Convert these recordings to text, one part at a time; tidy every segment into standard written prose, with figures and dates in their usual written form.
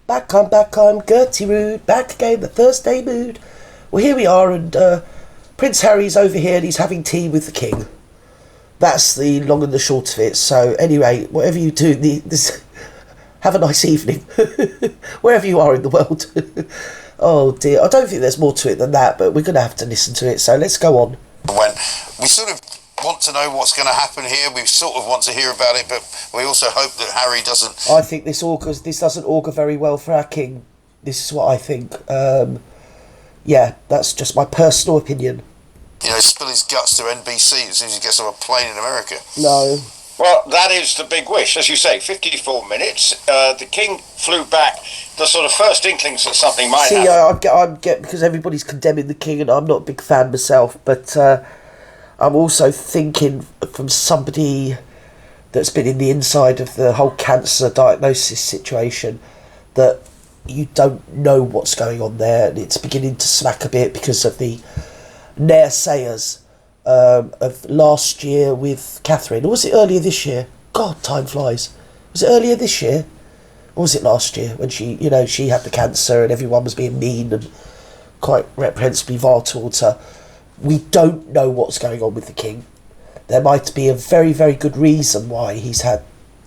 Back I'm Gertie Rude, back again, the Thursday mood. Well, here we are, and Prince Harry's over here, and he's having tea with the King. That's the long and the short of it. So, anyway, whatever you do, have a nice evening, wherever you are in the world. Oh dear, I don't think there's more to it than that, but we're going to have to listen to it, so let's go on. When we sort of want to know what's going to happen here, we sort of want to hear about it, but we also hope that Harry doesn't... I think this doesn't augur very well for our King. This is what I think. Yeah, that's just my personal opinion. You know, spill his guts to NBC as soon as he gets on a plane in America. No. Well, that is the big wish. As you say, 54 minutes. The King flew back. The sort of first inklings that something might happen. I get because everybody's condemning the King, and I'm not a big fan myself, but I'm also thinking from somebody that's been in the inside of the whole cancer diagnosis situation that you don't know what's going on there, and it's beginning to smack a bit because of the naysayers of last year with Catherine. Or was it earlier this year? God, time flies. Was it earlier this year? Or was it last year when she had the cancer and everyone was being mean and quite reprehensibly vile towards her? We don't know what's going on with the King. There might be a very, very good reason why he's had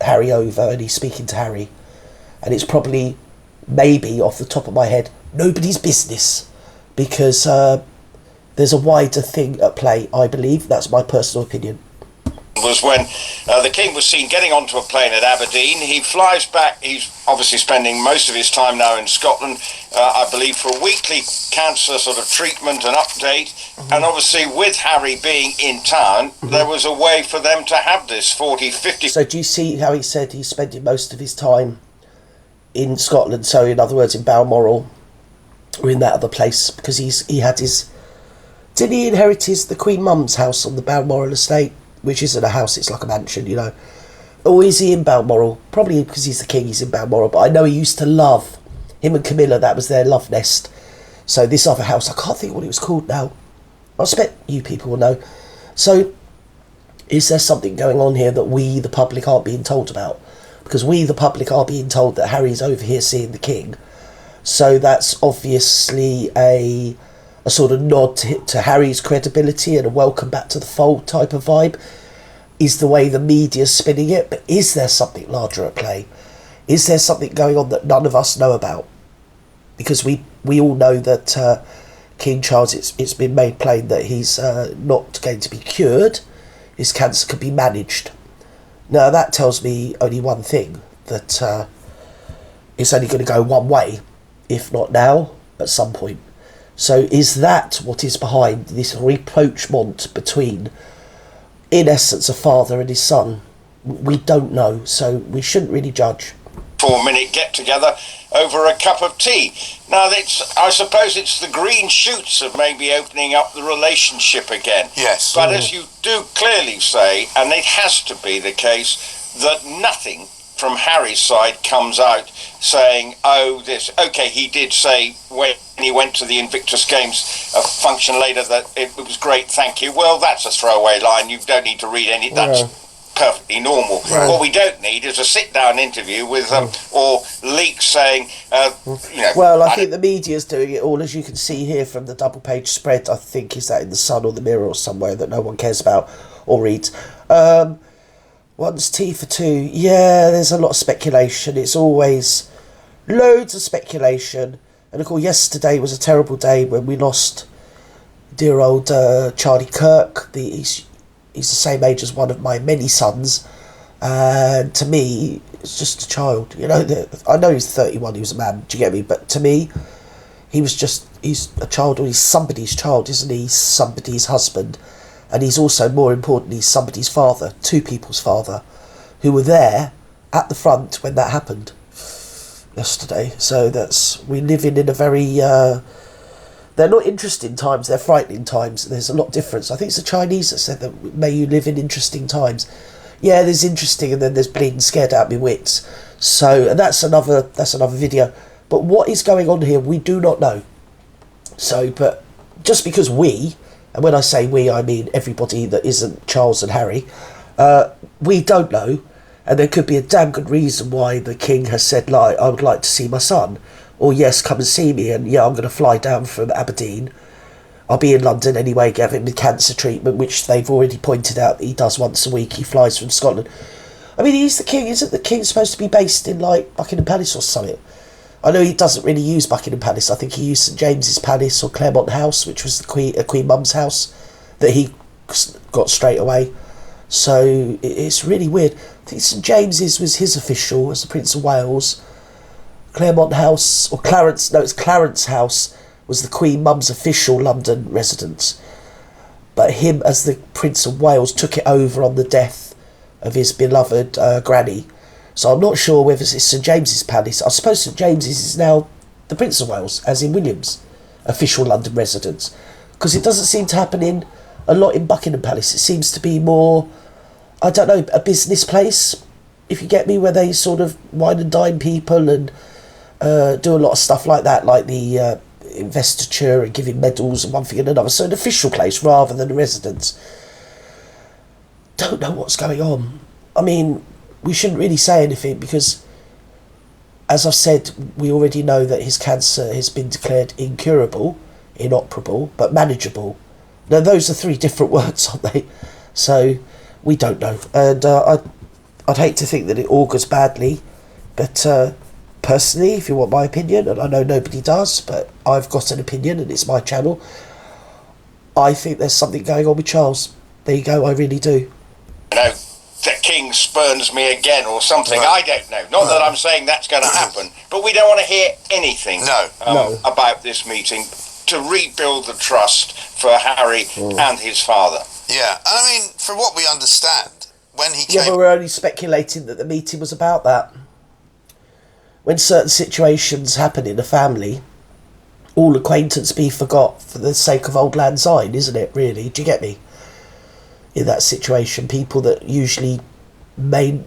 Harry over and he's speaking to Harry. And it's probably, maybe, off the top of my head, nobody's business. Because there's a wider thing at play, I believe. That's my personal opinion. Was when the King was seen getting onto a plane at Aberdeen. He flies back. He's obviously spending most of his time now in Scotland, I believe, for a weekly cancer sort of treatment and update. Mm-hmm. And obviously with Harry being in town, there was a way for them to have this 40-50... So do you see how he said he's spending most of his time in Scotland? So in other words, in Balmoral, or in that other place, because he had his... Didn't he inherit the Queen Mum's house on the Balmoral estate? Which isn't a house, it's like a mansion, you know. Or is he in Balmoral? Probably because he's the King, he's in Balmoral. But I know he used to love, him and Camilla, that was their love nest. So this other house, I can't think what it was called now. I expect you people will know. So, is there something going on here that we, the public, aren't being told about? Because we, the public, are being told that Harry's over here seeing the King. So that's obviously a sort of nod to Harry's credibility and a welcome back to the fold type of vibe, is the way the media's spinning it. But is there something larger at play? Is there something going on that none of us know about? Because we all know that King Charles, it's been made plain that he's not going to be cured. His cancer can be managed. Now that tells me only one thing, that it's only going to go one way, if not now, at some point. So is that what is behind this rapprochement between, in essence, a father and his son? We don't know, so we shouldn't really judge. 4-minute get-together over a cup of tea. Now, I suppose it's the green shoots of maybe opening up the relationship again. Yes. But as you do clearly say, and it has to be the case, that nothing from Harry's side comes out saying, oh, this... OK, he did say when he went to the Invictus Games function later that it was great, thank you. Well, that's a throwaway line. You don't need to read any... That's perfectly normal. Right. What we don't need is a sit-down interview with or leaks saying, Well, I think the media's doing it all, as you can see here from the double-page spread. I think, is that in the Sun or the Mirror or somewhere that no one cares about or reads. One's tea for two. Yeah, there's a lot of speculation. It's always loads of speculation. And of course, yesterday was a terrible day when we lost dear old Charlie Kirk. He's the same age as one of my many sons. And to me, it's just a child. You know, I know he's 31, he was a man, do you get me? But to me, he's a child, or he's somebody's child, isn't he? He's somebody's husband. And he's also, more importantly, somebody's father, two people's father, who were there at the front when that happened yesterday. So we're living in a very, they're not interesting times, they're frightening times. There's a lot of difference. I think it's the Chinese that said that, may you live in interesting times. Yeah, there's interesting, and then there's bleeding scared out of me wits. So, and that's another video. But what is going on here, we do not know. So, but just because and when I say we, I mean everybody that isn't Charles and Harry, we don't know, And there could be a damn good reason why the king has said, like, I would like to see my son. Or, yes, come and see me. And, yeah, I'm going to fly down from Aberdeen. I'll be in London anyway, giving him the cancer treatment, which they've already pointed out that he does once a week. He flies from Scotland. I mean, he's the king. Isn't the king supposed to be based in, like, Buckingham Palace or something? I know he doesn't really use Buckingham Palace. I think he used St James's Palace or Claremont House, which was the Queen Mum's house that he got straight away. So it's really weird. I think St James's was his official as the Prince of Wales. Claremont House, or Clarence, no, it's Clarence House, was the Queen Mum's official London residence. But him, as the Prince of Wales, took it over on the death of his beloved granny. So I'm not sure whether it's St James's Palace. I suppose St James's is now the Prince of Wales, as in William's official London residence. Because it doesn't seem to happen in a lot in Buckingham Palace. It seems to be more, I don't know, a business place, if you get me, where they sort of wine and dine people and do a lot of stuff like that, like the investiture and giving medals and one thing and another. So an official place rather than a residence. Don't know what's going on. I mean, we shouldn't really say anything because, as I've said, we already know that his cancer has been declared incurable, inoperable, but manageable. Now, those are three different words, aren't they? So, we don't know. And I'd hate to think that it augurs badly, but personally, if you want my opinion, and I know nobody does, but I've got an opinion and it's my channel, I think there's something going on with Charles. There you go, I really do. You know, the king spurns me again or something. Right. I don't know. Not that I'm saying that's going to happen, but we don't want to hear anything about this meeting to rebuild the trust for Harry and his father. Yeah, and I mean, from what we understand, when he came... Yeah, but we're only speculating that the meeting was about that. When certain situations happen in a family, all acquaintance be forgot for the sake of Auld Lang Syne, isn't it, really? Do you get me? In that situation, people that usually may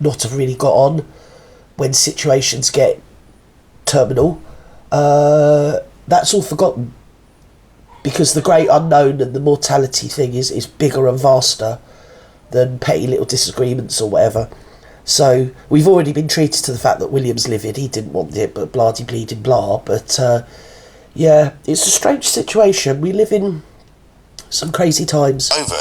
not have really got on, when situations get terminal, that's all forgotten. Because the great unknown and the mortality thing is bigger and vaster than petty little disagreements or whatever. So we've already been treated to the fact that William's livid. He didn't want it, but blah-de bleeding blah. But yeah, it's a strange situation. We live in some crazy times. Over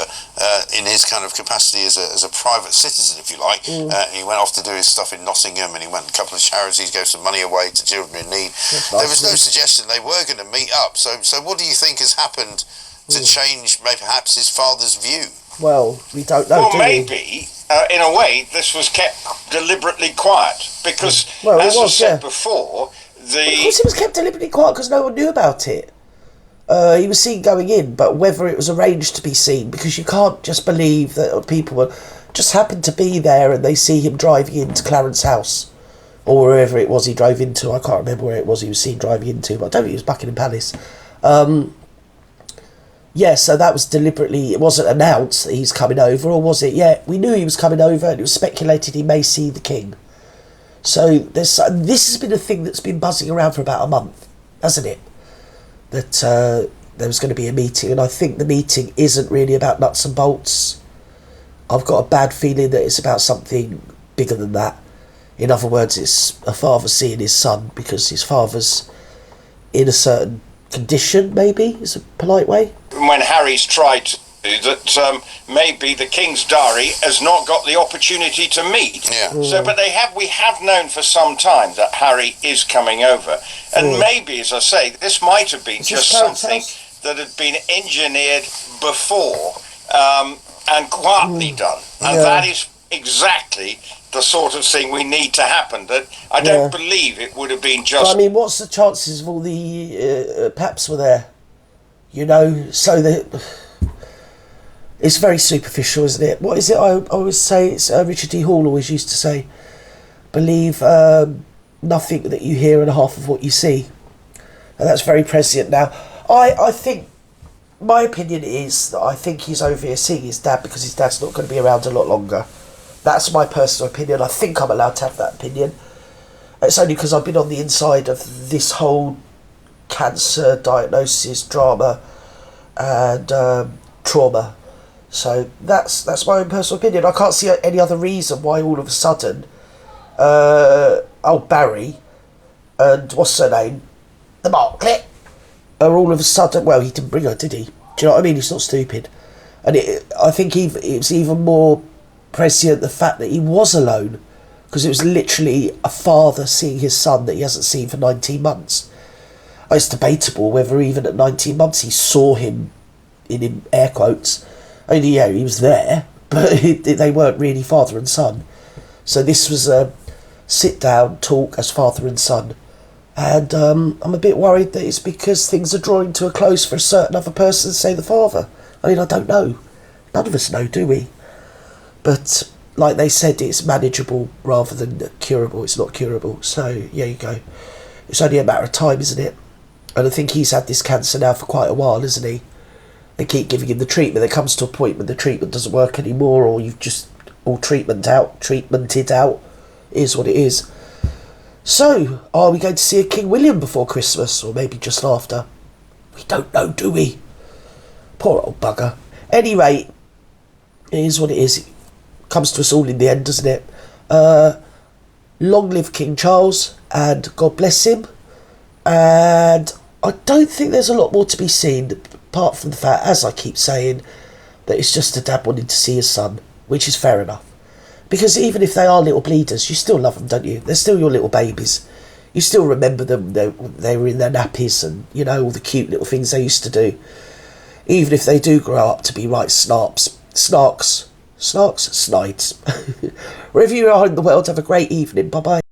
in his kind of capacity as a private citizen, if you like. He went off to do his stuff in Nottingham, and he went a couple of charities, gave some money away to children in need. There was no suggestion they were going to meet up. So what do you think has happened to change maybe perhaps his father's view? Well, we don't know. Well, maybe in a way this was kept deliberately quiet because, as I said before, Of course, it was kept deliberately quiet because no one knew about it. He was seen going in, but whether it was arranged to be seen, because you can't just believe that people just happened to be there and they see him driving into Clarence House, or wherever it was he drove into. I can't remember where it was he was seen driving into, but I don't think it was Buckingham Palace. Yeah, so that was deliberately, it wasn't announced that he's coming over, or was it? Yeah, we knew he was coming over, and it was speculated he may see the king. So this has been a thing that's been buzzing around for about a month, hasn't it? That there was going to be a meeting, and I think the meeting isn't really about nuts and bolts. I've got a bad feeling that it's about something bigger than that. In other words, it's a father seeing his son because his father's in a certain condition, maybe, is a polite way. When Harry's tried to do that, maybe the King's Diary has not got the opportunity to meet. Yeah. So, but we have known for some time that Harry is coming over, and maybe, as I say, this might have been just something that had been engineered before and quietly done, and that is exactly the sort of thing we need to happen. That I don't believe it would have been just... But, I mean, what's the chances of all the paps were there? You know, so that... It's very superficial, isn't it? What is it I always say? It's Richard D. Hall always used to say, believe nothing that you hear and half of what you see. And that's very prescient now. I think, my opinion is that I think he's over here seeing his dad because his dad's not going to be around a lot longer. That's my personal opinion. I think I'm allowed to have that opinion. It's only because I've been on the inside of this whole cancer diagnosis drama and trauma So that's my own personal opinion. I can't see any other reason why all of a sudden, old Barry and what's her name, the Marklet, are all of a sudden. Well, he didn't bring her, did he? Do you know what I mean? He's not stupid, and I think it was even more prescient the fact that he was alone, because it was literally a father seeing his son that he hasn't seen for 19 months. It's debatable whether even at 19 months he saw him, in air quotes. I mean, yeah, he was there, but they weren't really father and son. So this was a sit-down talk as father and son. And I'm a bit worried that it's because things are drawing to a close for a certain other person, say the father. I mean, I don't know. None of us know, do we? But like they said, it's manageable rather than curable. It's not curable. So, yeah, you go. It's only a matter of time, isn't it? And I think he's had this cancer now for quite a while, isn't he? They keep giving him the treatment. There comes to a point when the treatment doesn't work anymore, or you've just all treatmented out. It is what it is. So, are we going to see a King William before Christmas, or maybe just after? We don't know, do we? Poor old bugger. Anyway, it is what it is. It comes to us all in the end, doesn't it? Long live King Charles, and God bless him. And I don't think there's a lot more to be seen, apart from the fact, as I keep saying, that it's just a dad wanting to see his son, which is fair enough. Because even if they are little bleeders, you still love them, don't you? They're still your little babies. You still remember them. They were in their nappies and, you know, all the cute little things they used to do. Even if they do grow up to be right snarks. Wherever you are in the world, have a great evening. Bye-bye.